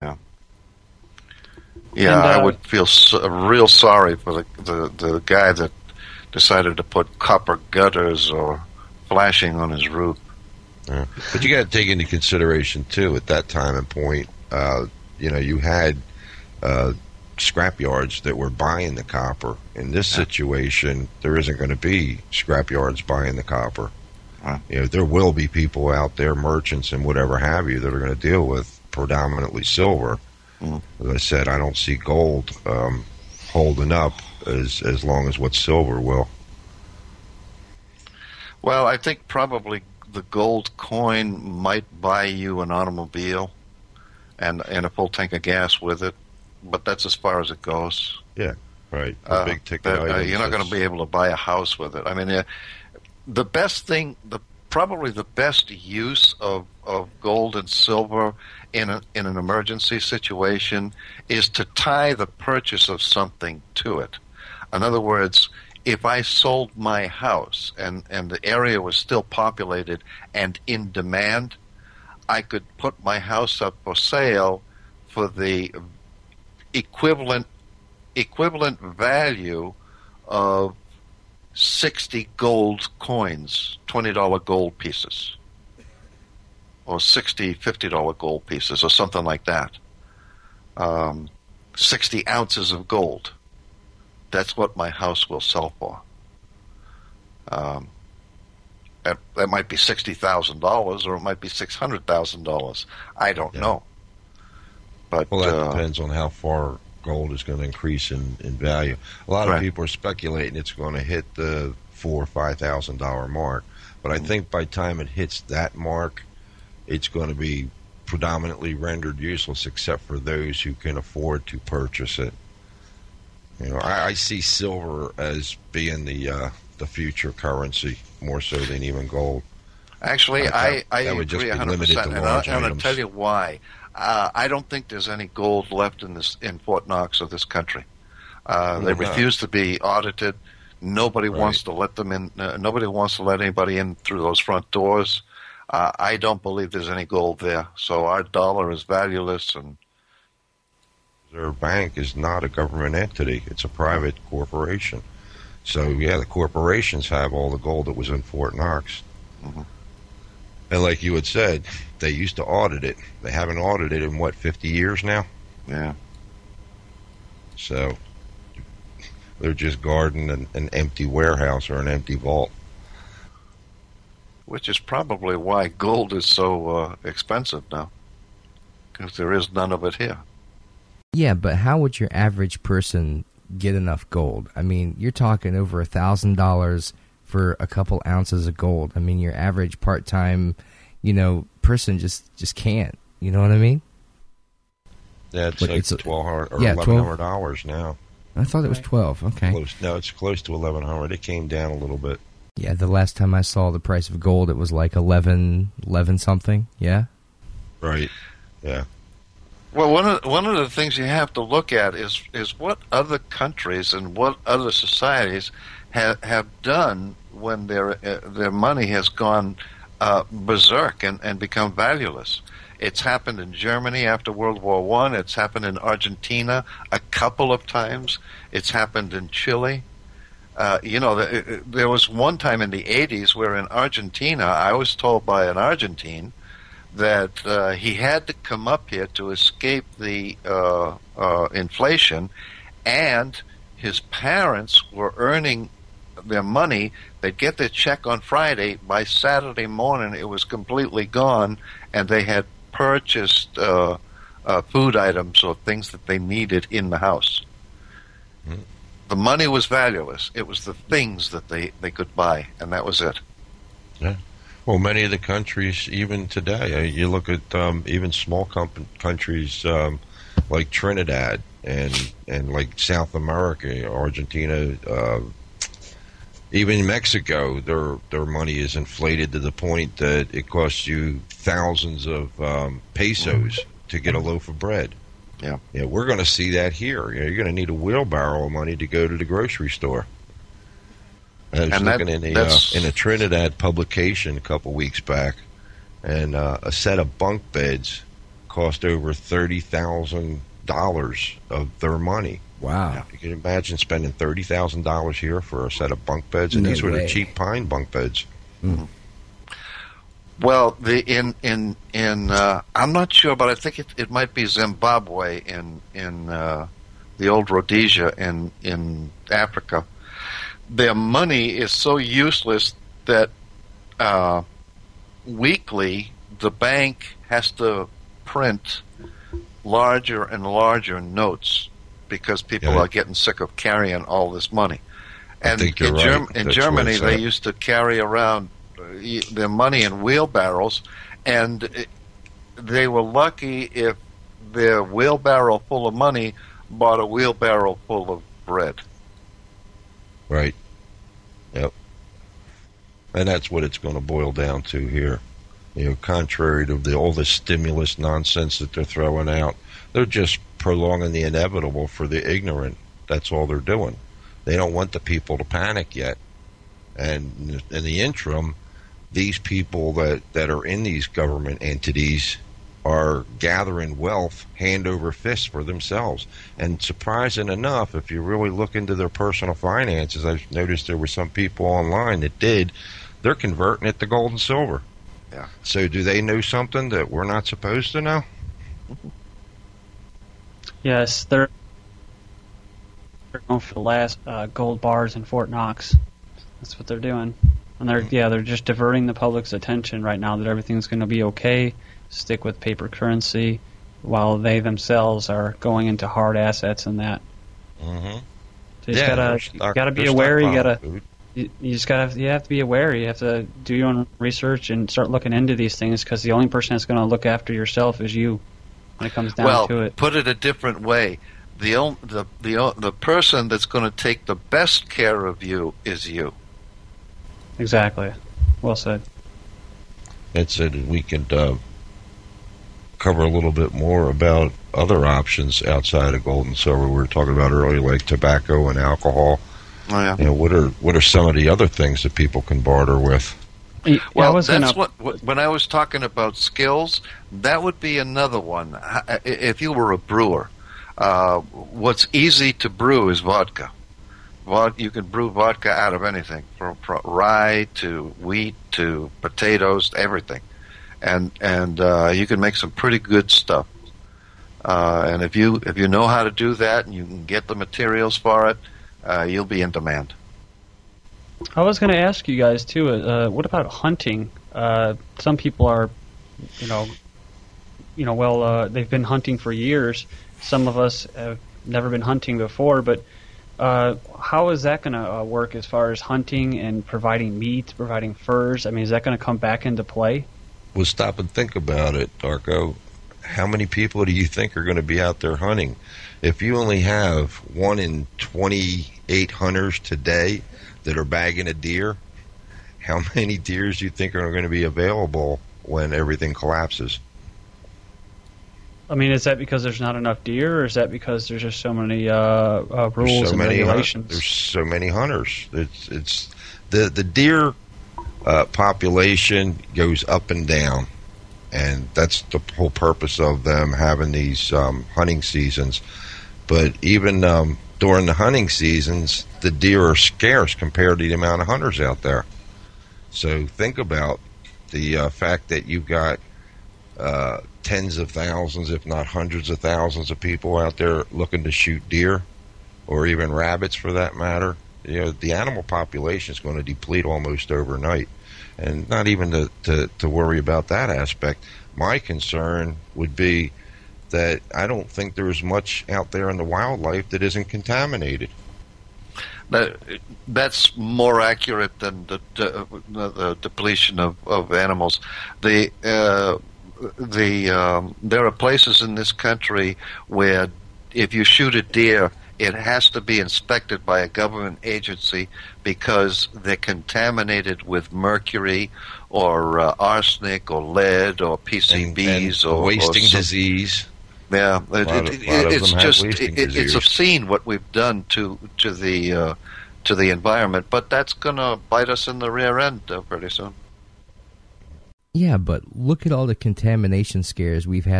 Yeah. Yeah, And I would feel real sorry for the guy that decided to put copper gutters or flashing on his roof. Yeah. But you got to take into consideration too, at that time and point, you had uh, scrap yards that were buying the copper. In this Yeah. situation, there isn't going to be scrap yards buying the copper. Right. There will be people out there, merchants and whatever have you, that are going to deal with predominantly silver. Mm. As I said, I don't see gold holding up as long as what silver will. Well, I think probably the gold coin might buy you an automobile and a full tank of gas with it, but that's as far as it goes. Yeah, right. The big ticket items. You're not going to be able to buy a house with it. I mean, the best thing, probably the best use of gold and silver in an emergency situation is to tie the purchase of something to it. In other words, if I sold my house and the area was still populated and in demand, I could put my house up for sale for the equivalent value of 60 gold coins, $20 gold pieces, or 60 $50 gold pieces, or something like that. 60 ounces of gold. That's what my house will sell for. That might be $60,000, or it might be $600,000. I don't know. But well, that depends on how far gold is going to increase in value. A lot of people are speculating it's going to hit the $4,000 or $5,000 mark, but I think by the time it hits that mark, it's going to be predominantly rendered useless, except for those who can afford to purchase it. I see silver as being the future currency more so than even gold. Actually, I would just agree be 100%, limited to large and I'm going items. to tell you why. I don't think there's any gold left in Fort Knox or this country. They refuse to be audited. Nobody wants to let them in. Nobody wants to let anybody in through those front doors. I don't believe there's any gold there. So our dollar is valueless. And Reserve Bank is not a government entity. It's a private corporation. So, yeah, the corporations have all the gold that was in Fort Knox. Mm-hmm. And like you had said, they used to audit it. They haven't audited in, 50 years now? Yeah. So they're just guarding an empty warehouse or an empty vault. Which is probably why gold is so expensive now, because there is none of it here. Yeah, but how would your average person get enough gold? I mean, you're talking over $1,000 for a couple ounces of gold. I mean, your average part-time, person just can't. You know what I mean? Yeah, it's $1,200 or $1,100 now. I thought it was 12. Okay. No, it's close to 1,100. It came down a little bit. Yeah, the last time I saw the price of gold, it was like 11 something. Yeah. Right. Yeah. Well, one of the things you have to look at is what other countries and what other societies have done when their money has gone berserk and become valueless. It's happened in Germany after World War I. It's happened in Argentina a couple of times. It's happened in Chile. There was one time in the 80s where in Argentina, I was told by an Argentine that he had to come up here to escape the inflation, and his parents were earning their money. They'd get their check on Friday. By Saturday morning, it was completely gone, and they had purchased food items or things that they needed in the house. Mm. The money was valueless. It was the things that they could buy, and that was it. Yeah. Well, many of the countries, even today, you look at even small countries like Trinidad and like South America, Argentina, even Mexico, their money is inflated to the point that it costs you thousands of pesos to get a loaf of bread. Yeah. Yeah, we're going to see that here. You're going to need a wheelbarrow of money to go to the grocery store. I was looking in a Trinidad publication a couple weeks back, and a set of bunk beds cost over $30,000 of their money. Wow. You can imagine spending $30,000 here for a set of bunk beds, and No these were the way. cheap pine bunk beds. Mm. Well, I'm not sure, but I think it might be Zimbabwe in the old Rhodesia in Africa. Their money is so useless that weekly the bank has to print larger and larger notes because people are getting sick of carrying all this money. And I think you're right. In That's Germany, where they it's used to carry around their money in wheelbarrows, and they were lucky if their wheelbarrow full of money bought a wheelbarrow full of bread. right. Yep. And that's what it's going to boil down to here. You know, contrary to all the stimulus nonsense that they're throwing out, they're just prolonging the inevitable for the ignorant. That's all they're doing. They don't want the people to panic yet. And in the interim, these people that are in these government entities are gathering wealth hand over fist for themselves. And surprising enough, if you really look into their personal finances, I've noticed there were some people online that did, they're converting it to gold and silver. Yeah. So do they know something that we're not supposed to know? Yes, they're going for the last gold bars in Fort Knox. That's what they're doing. And they're just diverting the public's attention right now that everything's going to be okay, stick with paper currency, while they themselves are going into hard assets and that. Mm-hmm. So you gotta be aware. You have to be aware. You have to do your own research and start looking into these things, because the only person that's going to look after yourself is you when it comes down to it. Put it a different way. The person that's going to take the best care of you is you. Exactly. Well said. It said we could cover a little bit more about other options outside of gold and silver. We were talking about earlier, like tobacco and alcohol. Oh, yeah. You know, what are some of the other things that people can barter with? Well, when I was talking about skills, that would be another one. If you were a brewer, what's easy to brew is vodka. You can brew vodka out of anything, from rye to wheat to potatoes, to everything, and you can make some pretty good stuff. And if you know how to do that and you can get the materials for it, you'll be in demand. I was going to ask you guys too. What about hunting? Some people are, they've been hunting for years. Some of us have never been hunting before, but how is that going to work as far as hunting and providing meat, providing furs? I mean, is that going to come back into play? Well, stop and think about it, Darko. How many people do you think are going to be out there hunting? If you only have 1 in 28 hunters today that are bagging a deer, how many deers do you think are going to be available when everything collapses? I mean, is that because there's not enough deer, or is that because there's just so many rules and regulations? There's so many hunters. It's the deer population goes up and down, and that's the whole purpose of them having these hunting seasons. But even during the hunting seasons, the deer are scarce compared to the amount of hunters out there. So think about the fact that you've got tens of thousands, if not hundreds of thousands of people out there looking to shoot deer, or even rabbits for that matter. You know, the animal population is going to deplete almost overnight. And not even to worry about that aspect. My concern would be that I don't think there's much out there in the wildlife that isn't contaminated. That's more accurate than the depletion of animals. There are places in this country where if you shoot a deer, it has to be inspected by a government agency because they're contaminated with mercury or arsenic or lead or PCBs and wasting disease. Yeah, it's obscene what we've done to the environment, but that's going to bite us in the rear end pretty soon. Yeah, but look at all the contamination scares we've had